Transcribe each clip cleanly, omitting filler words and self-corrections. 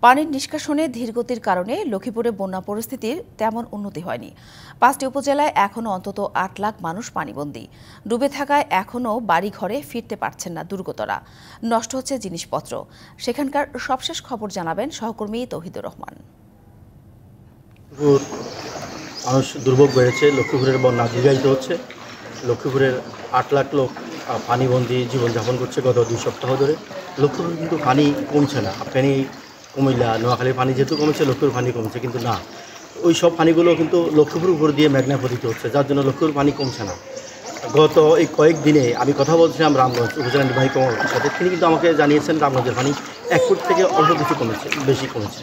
পানির নিষ্কাশনে ধীরগতির কারণে লক্ষ্মীপুরে বন্যা পরিস্থিতির তেমন উন্নতি হয়নি। ৫টি উপজেলায় এখনও অন্তত ৮ লাখ মানুষ পানিবন্দী। ডুবে থাকায় এখনও বাড়িঘরে ফিরতে পারছেন না দুর্গতরা। নষ্ট হচ্ছে জিনিসপত্র। সেখানকার সবশেষ খবর জানাবেন সহকর্মী তৌহিদুর রহমান। মানুষ দুর্ভোগ বেড়েছে। লক্ষ্মীপুরের বন্যা দীর্ঘায়িত হচ্ছে। লক্ষ্মীপুরের ৮ লাখ লোক পানিবন্দী জীবনযাপন করছে গত ২ সপ্তাহ ধরে। লক্ষ্মীপুর কিন্তু পানি কমছে না। ফেনী, কুমিল্লা, নোয়াখালীর পানি যেহেতু কমেছে, লক্ষ্মীপুর পানি কমছে কিন্তু না। ওই সব পানিগুলো কিন্তু লক্ষ্মীপুর উপর দিয়ে মেঘনা পতিত হচ্ছে, যার জন্য লক্ষ্মীপুর পানি কমছে না। গত এই কয়েকদিনে আমি কথা বলছিলাম রামগঞ্জ উপজেলা নির্বাহী কর্মকর্তার সাথে। তিনি কিন্তু আমাকে জানিয়েছেন রামগঞ্জের পানি ১ ফুট থেকে অল্প কিছু কমেছে, বেশি কমেছে।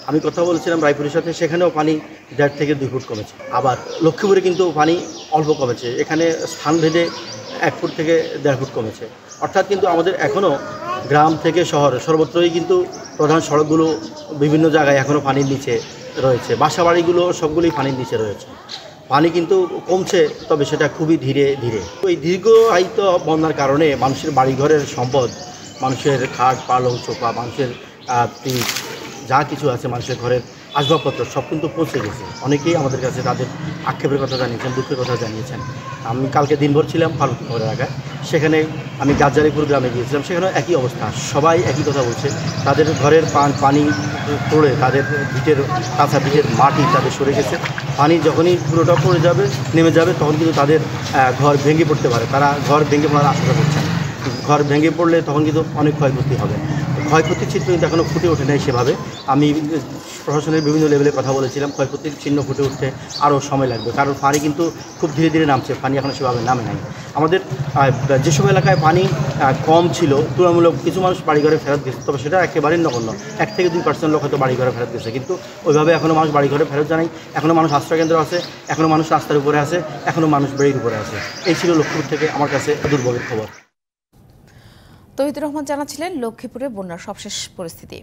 আমি কথা বলছিলাম রায়পুরের সাথে, সেখানেও পানি ১.৫ থেকে ২ ফুট কমেছে। আবার লক্ষ্মীপুরে কিন্তু পানি অল্প কমেছে, এখানে স্থানভেদে ১ ফুট থেকে ১.৫ ফুট কমেছে। অর্থাৎ কিন্তু আমাদের এখনও গ্রাম থেকে শহর সর্বত্রই কিন্তু প্রধান সড়কগুলো বিভিন্ন জায়গায় এখনও পানির নিচে রয়েছে। বাসাবাড়িগুলো সবগুলোই পানির নিচে রয়েছে। পানি কিন্তু কমছে, তবে সেটা খুবই ধীরে ধীরে। এই দীর্ঘায়িত বন্যার কারণে মানুষের বাড়িঘরের সম্পদ, মানুষের খাট, পালং, সোফা, মানুষের ফ্রিজ, যা কিছু আছে মানুষের ঘরের আসবাবপত্র সব কিন্তু পৌঁছে গেছে। অনেকেই আমাদের কাছে তাদের আক্ষেপের কথা জানিয়েছেন, দুঃখের কথা জানিয়েছেন। আমি কালকে দিনভর ছিলাম ফারুকনগর এলাকায়, সেখানে আমি গাজারিপুর গ্রামে গিয়েছিলাম, সেখানেও একই অবস্থা। সবাই একই কথা বলছে, তাদের ঘরের পানি পড়ে তাদের ভিটের কাঁচা ভিটের মাটি তাদের সরে গেছে। পানি যখনই পুরোটা পড়ে যাবে, নেমে যাবে, তখন কিন্তু তাদের ঘর ভেঙে পড়তে পারে। তারা ঘর ভেঙে পড়ার আশঙ্কা করছেন। ঘর ভেঙে পড়লে তখন কিন্তু অনেক ক্ষয়ক্ষতি হবে। ক্ষয়ক্ষতির চিত্র কিন্তু এখনও ফুটে ওঠে নাই সেভাবে। আমি প্রশাসনের বিভিন্ন লেভেলে কথা বলেছিলাম, ক্ষয়ক্ষতির চিহ্ন ফুটে উঠতে আরও সময় লাগবে, কারণ পানি কিন্তু খুব ধীরে ধীরে নামছে। পানি এখনও সেভাবে নামে নাই। আমাদের যেসব এলাকায় পানি কম ছিল, তুলনামূলক কিছু মানুষ বাড়িঘরে ফেরত গেছে, তবে সেটা একেবারেই নগণ্য। ১ থেকে ২% লোক হয়তো বাড়িঘরে ফেরত গেছে, কিন্তু ওইভাবে এখনও মানুষ বাড়িঘরে ফেরত যায় নাই। এখনও মানুষ আশ্রয়কেন্দ্র আছে, এখনও মানুষ রাস্তার উপরে আছে, এখনও মানুষ বেড়ির উপরে আছে। এই ছিল লক্ষ্মীপুর থেকে আমার কাছে দুর্ভোগের খবর। তৌহিদুর রহমান জানাচ্ছিলেন লক্ষ্মীপুরে বন্যার সবশেষ পরিস্থিতি।